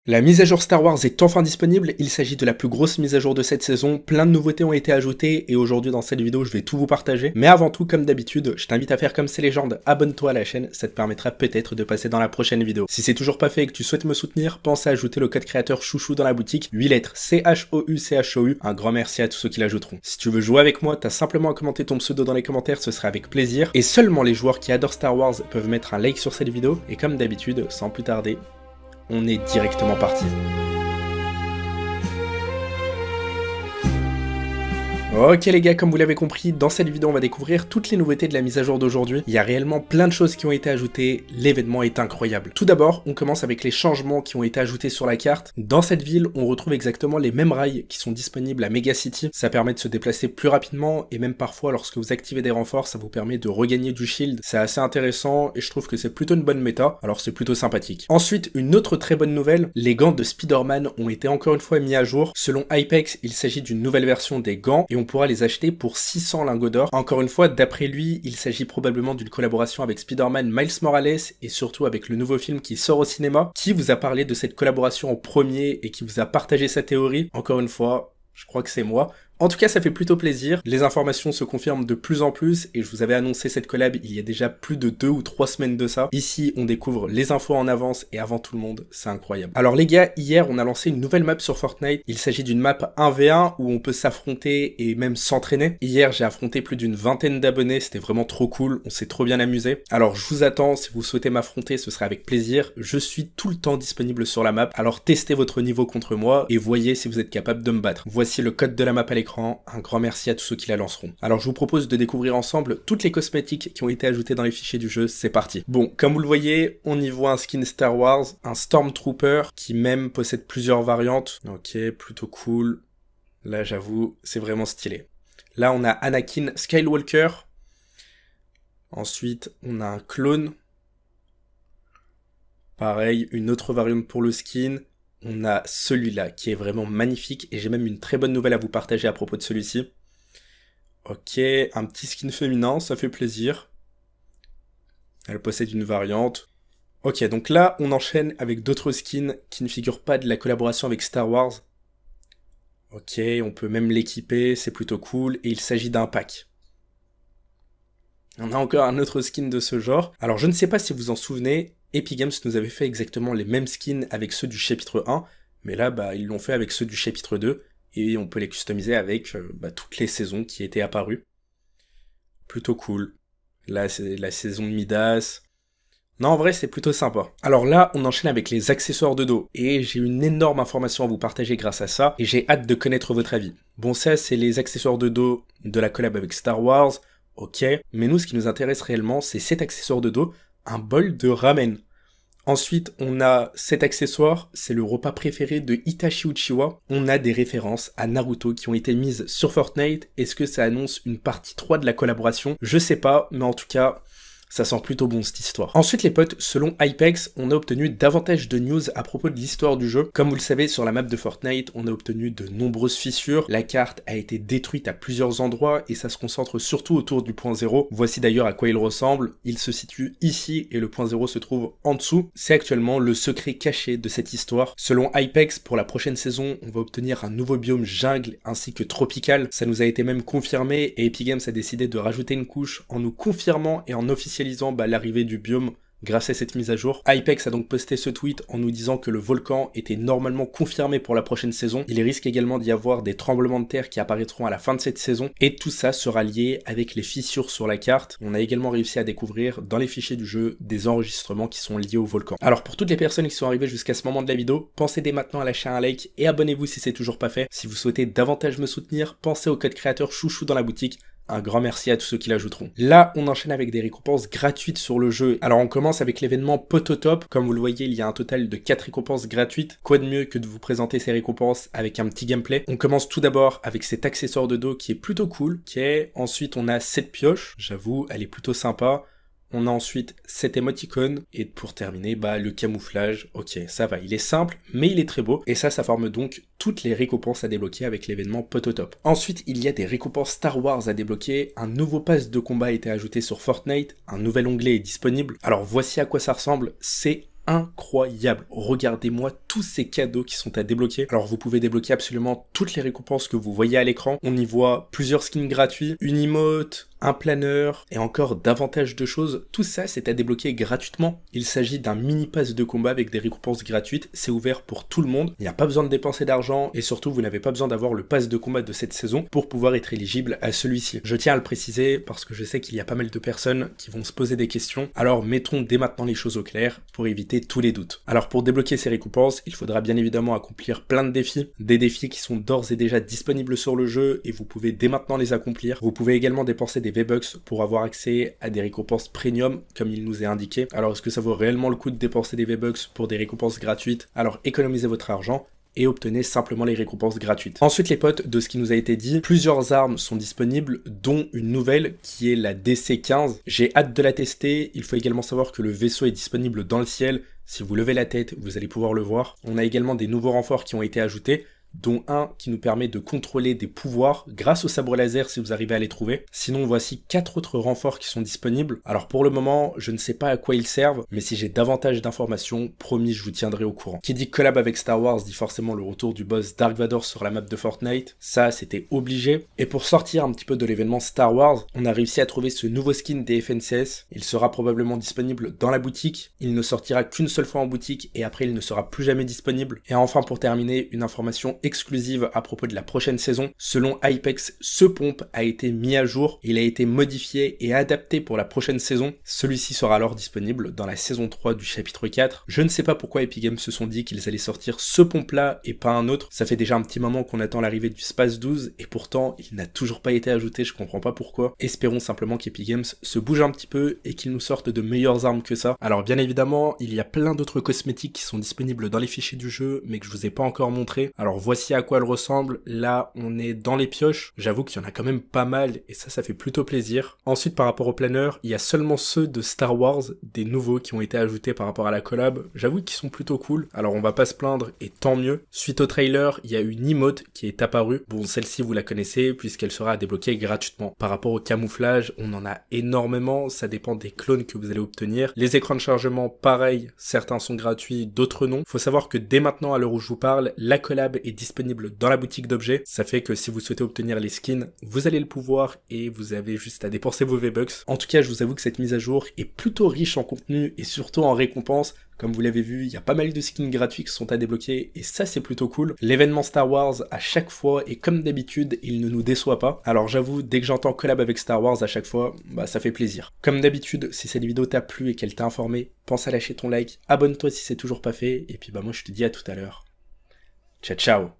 La mise à jour Star Wars est enfin disponible, il s'agit de la plus grosse mise à jour de cette saison, plein de nouveautés ont été ajoutées et aujourd'hui dans cette vidéo je vais tout vous partager. Mais avant tout, comme d'habitude, je t'invite à faire comme ces légendes, abonne-toi à la chaîne, ça te permettra peut-être de passer dans la prochaine vidéo. Si c'est toujours pas fait et que tu souhaites me soutenir, pense à ajouter le code créateur chouchou dans la boutique, 8 lettres CHOU, un grand merci à tous ceux qui l'ajouteront. Si tu veux jouer avec moi, t'as simplement à commenter ton pseudo dans les commentaires, ce sera avec plaisir. Et seulement les joueurs qui adorent Star Wars peuvent mettre un like sur cette vidéo et comme d'habitude, sans plus tarder, on est directement parti. Ok les gars, comme vous l'avez compris, dans cette vidéo on va découvrir toutes les nouveautés de la mise à jour d'aujourd'hui. Il y a réellement plein de choses qui ont été ajoutées, l'événement est incroyable. Tout d'abord, on commence avec les changements qui ont été ajoutés sur la carte. Dans cette ville, on retrouve exactement les mêmes rails qui sont disponibles à Mega City. Ça permet de se déplacer plus rapidement et même parfois lorsque vous activez des renforts, ça vous permet de regagner du shield. C'est assez intéressant et je trouve que c'est plutôt une bonne méta, alors c'est plutôt sympathique. Ensuite, une autre très bonne nouvelle, les gants de Spider-Man ont été encore une fois mis à jour. Selon Hypex, il s'agit d'une nouvelle version des gants et on pourra les acheter pour 600 lingots d'or. Encore une fois, d'après lui, il s'agit probablement d'une collaboration avec Spider-Man Miles Morales et surtout avec le nouveau film qui sort au cinéma. Qui vous a parlé de cette collaboration en premier et qui vous a partagé sa théorie? Encore une fois, je crois que c'est moi. En tout cas, ça fait plutôt plaisir. Les informations se confirment de plus en plus et je vous avais annoncé cette collab il y a déjà plus de 2 ou 3 semaines de ça. Ici, on découvre les infos en avance et avant tout le monde. C'est incroyable. Alors les gars, hier, on a lancé une nouvelle map sur Fortnite. Il s'agit d'une map 1v1 où on peut s'affronter et même s'entraîner. Hier, j'ai affronté plus d'une vingtaine d'abonnés. C'était vraiment trop cool. On s'est trop bien amusé. Alors, je vous attends. Si vous souhaitez m'affronter, ce serait avec plaisir. Je suis tout le temps disponible sur la map. Alors, testez votre niveau contre moi et voyez si vous êtes capable de me battre. Voici le code de la map à l'écran. Un grand merci à tous ceux qui la lanceront. Alors je vous propose de découvrir ensemble toutes les cosmétiques qui ont été ajoutées dans les fichiers du jeu, c'est parti. Bon, comme vous le voyez, on y voit un skin Star Wars, un Stormtrooper qui même possède plusieurs variantes. Ok, plutôt cool. Là j'avoue, c'est vraiment stylé. Là on a Anakin Skywalker. Ensuite, on a un clone. Pareil, une autre variante pour le skin. On a celui-là qui est vraiment magnifique et j'ai même une très bonne nouvelle à vous partager à propos de celui-ci. Ok, un petit skin féminin, ça fait plaisir. Elle possède une variante. Ok, donc là on enchaîne avec d'autres skins qui ne figurent pas de la collaboration avec Star Wars. Ok, on peut même l'équiper, c'est plutôt cool et il s'agit d'un pack. On a encore un autre skin de ce genre. Alors je ne sais pas si vous en souvenez, Epic Games nous avait fait exactement les mêmes skins avec ceux du chapitre 1, mais là ils l'ont fait avec ceux du chapitre 2, et on peut les customiser avec toutes les saisons qui étaient apparues. Plutôt cool. Là c'est la saison de Midas. Non, en vrai c'est plutôt sympa. Alors là on enchaîne avec les accessoires de dos, et j'ai une énorme information à vous partager grâce à ça, et j'ai hâte de connaître votre avis. Bon, ça c'est les accessoires de dos de la collab avec Star Wars. Ok, mais nous ce qui nous intéresse réellement c'est cet accessoire de dos, un bol de ramen. Ensuite on a cet accessoire, c'est le repas préféré de Itachi Uchiwa. On a des références à Naruto qui ont été mises sur Fortnite. Est-ce que ça annonce une partie 3 de la collaboration? Je sais pas, mais en tout cas ça sent plutôt bon cette histoire. Ensuite les potes, selon Hypex, on a obtenu davantage de news à propos de l'histoire du jeu. Comme vous le savez, sur la map de Fortnite, on a obtenu de nombreuses fissures. La carte a été détruite à plusieurs endroits et ça se concentre surtout autour du point 0. Voici d'ailleurs à quoi il ressemble. Il se situe ici et le point 0 se trouve en dessous. C'est actuellement le secret caché de cette histoire. Selon Hypex, pour la prochaine saison, on va obtenir un nouveau biome jungle ainsi que tropical. Ça nous a été même confirmé et Epic Games a décidé de rajouter une couche en nous confirmant et en officialisant l'arrivée du biome grâce à cette mise à jour. Hypex a donc posté ce tweet en nous disant que le volcan était normalement confirmé pour la prochaine saison. Il risque également d'y avoir des tremblements de terre qui apparaîtront à la fin de cette saison et tout ça sera lié avec les fissures sur la carte. On a également réussi à découvrir dans les fichiers du jeu des enregistrements qui sont liés au volcan. Alors pour toutes les personnes qui sont arrivées jusqu'à ce moment de la vidéo, pensez dès maintenant à lâcher un like et abonnez-vous si c'est toujours pas fait. Si vous souhaitez davantage me soutenir, pensez au code créateur chouchou dans la boutique. Un grand merci à tous ceux qui l'ajouteront. Là, on enchaîne avec des récompenses gratuites sur le jeu. Alors on commence avec l'événement Pototop. Comme vous le voyez, il y a un total de 4 récompenses gratuites. Quoi de mieux que de vous présenter ces récompenses avec un petit gameplay. On commence tout d'abord avec cet accessoire de dos qui est plutôt cool. Ensuite, on a cette pioche. J'avoue, elle est plutôt sympa. On a ensuite cet émoticône, et pour terminer, le camouflage. Ok, ça va, il est simple, mais il est très beau, et ça forme donc toutes les récompenses à débloquer avec l'événement Pototop. Ensuite, il y a des récompenses Star Wars à débloquer, un nouveau pass de combat a été ajouté sur Fortnite, un nouvel onglet est disponible. Alors voici à quoi ça ressemble, c'est incroyable. Regardez-moi tous ces cadeaux qui sont à débloquer. Alors vous pouvez débloquer absolument toutes les récompenses que vous voyez à l'écran. On y voit plusieurs skins gratuits, une emote, un planeur et encore davantage de choses. Tout ça c'est à débloquer gratuitement. Il s'agit d'un mini pass de combat avec des récompenses gratuites. C'est ouvert pour tout le monde. Il n'y a pas besoin de dépenser d'argent et surtout vous n'avez pas besoin d'avoir le pass de combat de cette saison pour pouvoir être éligible à celui-ci. Je tiens à le préciser parce que je sais qu'il y a pas mal de personnes qui vont se poser des questions. Alors mettons dès maintenant les choses au clair pour éviter tous les doutes. Alors pour débloquer ces récompenses, il faudra bien évidemment accomplir plein de défis. Des défis qui sont d'ores et déjà disponibles sur le jeu et vous pouvez dès maintenant les accomplir. Vous pouvez également dépenser des V-Bucks pour avoir accès à des récompenses premium comme il nous est indiqué. Alors est-ce que ça vaut réellement le coup de dépenser des V-Bucks pour des récompenses gratuites? Alors économisez votre argent et obtenez simplement les récompenses gratuites. Ensuite les potes, de ce qui nous a été dit, plusieurs armes sont disponibles, dont une nouvelle qui est la DC-15. J'ai hâte de la tester. Il faut également savoir que le vaisseau est disponible dans le ciel. Si vous levez la tête, vous allez pouvoir le voir. On a également des nouveaux renforts qui ont été ajoutés, dont un qui nous permet de contrôler des pouvoirs grâce au sabre laser si vous arrivez à les trouver. Sinon voici 4 autres renforts qui sont disponibles. Alors pour le moment je ne sais pas à quoi ils servent, mais si j'ai davantage d'informations, promis je vous tiendrai au courant. Qui dit collab avec Star Wars dit forcément le retour du boss Dark Vador sur la map de Fortnite, ça c'était obligé. Et pour sortir un petit peu de l'événement Star Wars, on a réussi à trouver ce nouveau skin des FNCS. Il sera probablement disponible dans la boutique, il ne sortira qu'une seule fois en boutique et après il ne sera plus jamais disponible. Et enfin pour terminer, une information exclusive à propos de la prochaine saison. Selon Hypex, ce pompe a été mis à jour, il a été modifié et adapté pour la prochaine saison. Celui-ci sera alors disponible dans la saison 3 du chapitre 4. Je ne sais pas pourquoi Epic Games se sont dit qu'ils allaient sortir ce pompe-là et pas un autre. Ça fait déjà un petit moment qu'on attend l'arrivée du Space 12 et pourtant il n'a toujours pas été ajouté, je comprends pas pourquoi. Espérons simplement qu'Epic Games se bouge un petit peu et qu'ils nous sortent de meilleures armes que ça. Alors bien évidemment, il y a plein d'autres cosmétiques qui sont disponibles dans les fichiers du jeu mais que je vous ai pas encore montré. Alors voici à quoi elle ressemble. Là on est dans les pioches, j'avoue qu'il y en a quand même pas mal et ça fait plutôt plaisir. Ensuite par rapport au planeur, il y a seulement ceux de Star Wars, des nouveaux qui ont été ajoutés par rapport à la collab, j'avoue qu'ils sont plutôt cool, alors on va pas se plaindre et tant mieux. Suite au trailer, il y a une emote qui est apparue, bon celle-ci vous la connaissez puisqu'elle sera à débloquer gratuitement. Par rapport au camouflage, on en a énormément, ça dépend des clones que vous allez obtenir. Les écrans de chargement pareil, certains sont gratuits, d'autres non. Faut savoir que dès maintenant à l'heure où je vous parle, la collab est disponible dans la boutique d'objets, ça fait que si vous souhaitez obtenir les skins, vous allez le pouvoir et vous avez juste à dépenser vos V-Bucks. En tout cas, je vous avoue que cette mise à jour est plutôt riche en contenu et surtout en récompenses. Comme vous l'avez vu, il y a pas mal de skins gratuits qui sont à débloquer et ça c'est plutôt cool. L'événement Star Wars à chaque fois et comme d'habitude, il ne nous déçoit pas. Alors j'avoue, dès que j'entends collab avec Star Wars à chaque fois, bah ça fait plaisir. Comme d'habitude, si cette vidéo t'a plu et qu'elle t'a informé, pense à lâcher ton like, abonne-toi si c'est toujours pas fait et puis bah moi je te dis à tout à l'heure. Ciao ciao.